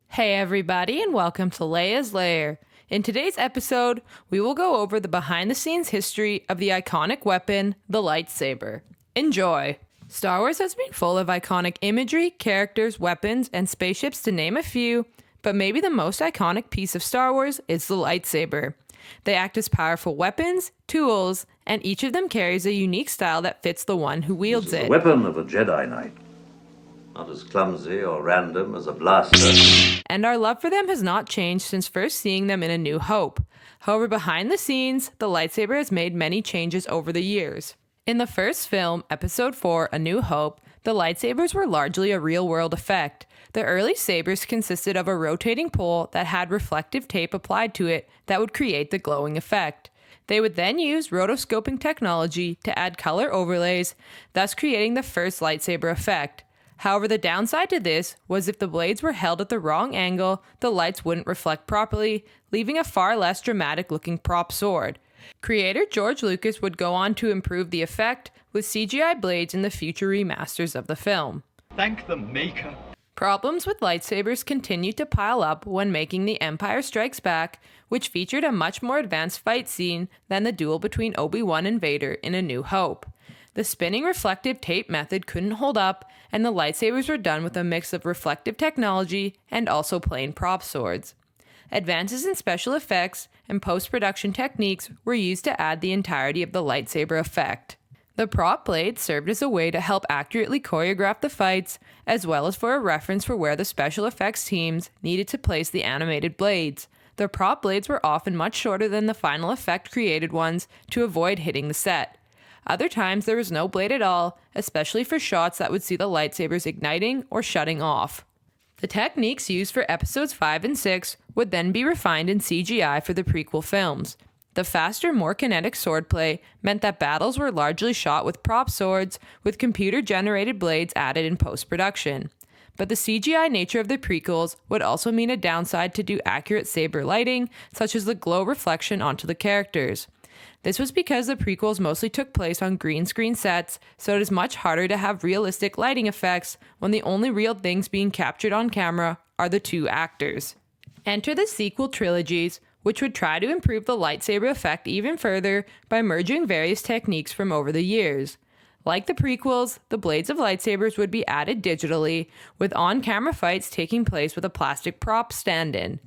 Hey everybody, and welcome to Leia's Lair. In today's episode, we will go over the behind-the-scenes history of the iconic weapon, the lightsaber. Enjoy! Star Wars has been full of iconic imagery, characters, weapons, and spaceships to name a few, but maybe the most iconic piece of Star Wars is the lightsaber. They act as powerful weapons, tools, and each of them carries a unique style that fits the one who wields it. The weapon of a Jedi Knight. Not as clumsy or random as a blaster. And our love for them has not changed since first seeing them in A New Hope. However, behind the scenes, the lightsaber has made many changes over the years. In the first film, Episode 4, A New Hope, the lightsabers were largely a real-world effect. The early sabers consisted of a rotating pole that had reflective tape applied to it that would create the glowing effect. They would then use rotoscoping technology to add color overlays, thus creating the first lightsaber effect. However, the downside to this was if the blades were held at the wrong angle, the lights wouldn't reflect properly, leaving a far less dramatic-looking prop sword. Creator George Lucas would go on to improve the effect with CGI blades in the future remasters of the film. Thank the Maker. Problems with lightsabers continued to pile up when making The Empire Strikes Back, which featured a much more advanced fight scene than the duel between Obi-Wan and Vader in A New Hope. The spinning reflective tape method couldn't hold up, and the lightsabers were done with a mix of reflective technology and also plain prop swords. Advances in special effects and post-production techniques were used to add the entirety of the lightsaber effect. The prop blades served as a way to help accurately choreograph the fights, as well as for a reference for where the special effects teams needed to place the animated blades. The prop blades were often much shorter than the final effect created ones to avoid hitting the set. Other times there was no blade at all, especially for shots that would see the lightsabers igniting or shutting off. The techniques used for episodes 5 and 6 would then be refined in CGI for the prequel films. The faster, more kinetic swordplay meant that battles were largely shot with prop swords, with computer-generated blades added in post-production. But the CGI nature of the prequels would also mean a downside to do accurate saber lighting, such as the glow reflection onto the characters. This was because the prequels mostly took place on green screen sets, so it is much harder to have realistic lighting effects when the only real things being captured on camera are the two actors. Enter the sequel trilogies, which would try to improve the lightsaber effect even further by merging various techniques from over the years. Like the prequels, the blades of lightsabers would be added digitally, with on-camera fights taking place with a plastic prop stand-in.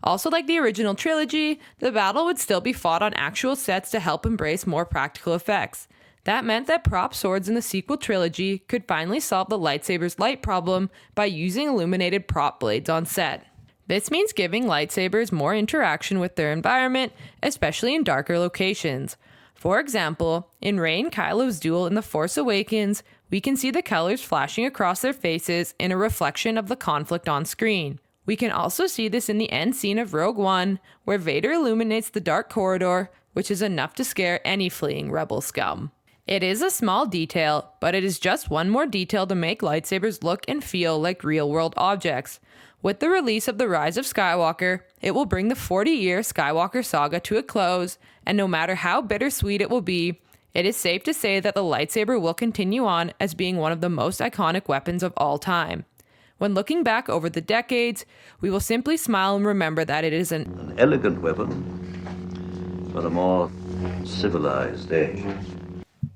Also, like the original trilogy, the battle would still be fought on actual sets to help embrace more practical effects. That meant that prop swords in the sequel trilogy could finally solve the lightsaber's light problem by using illuminated prop blades on set. This means giving lightsabers more interaction with their environment, especially in darker locations. For example, in Rey and Kylo's duel in The Force Awakens, we can see the colors flashing across their faces in a reflection of the conflict on screen. We can also see this in the end scene of Rogue One, where Vader illuminates the dark corridor, which is enough to scare any fleeing rebel scum. It is a small detail, but it is just one more detail to make lightsabers look and feel like real-world objects. With the release of The Rise of Skywalker, it will bring the 40-year Skywalker saga to a close, and no matter how bittersweet it will be, it is safe to say that the lightsaber will continue on as being one of the most iconic weapons of all time. When looking back over the decades, we will simply smile and remember that it is An elegant weapon for a more civilized age.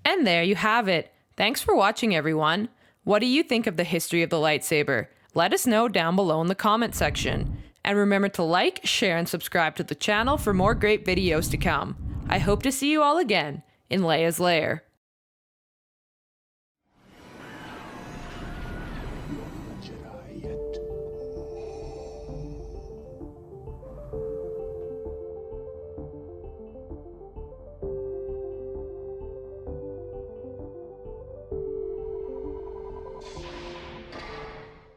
And there you have it. Thanks for watching, everyone. What do you think of the history of the lightsaber? Let us know down below in the comment section. And remember to like, share, and subscribe to the channel for more great videos to come. I hope to see you all again in Leia's Lair. Jedi yet.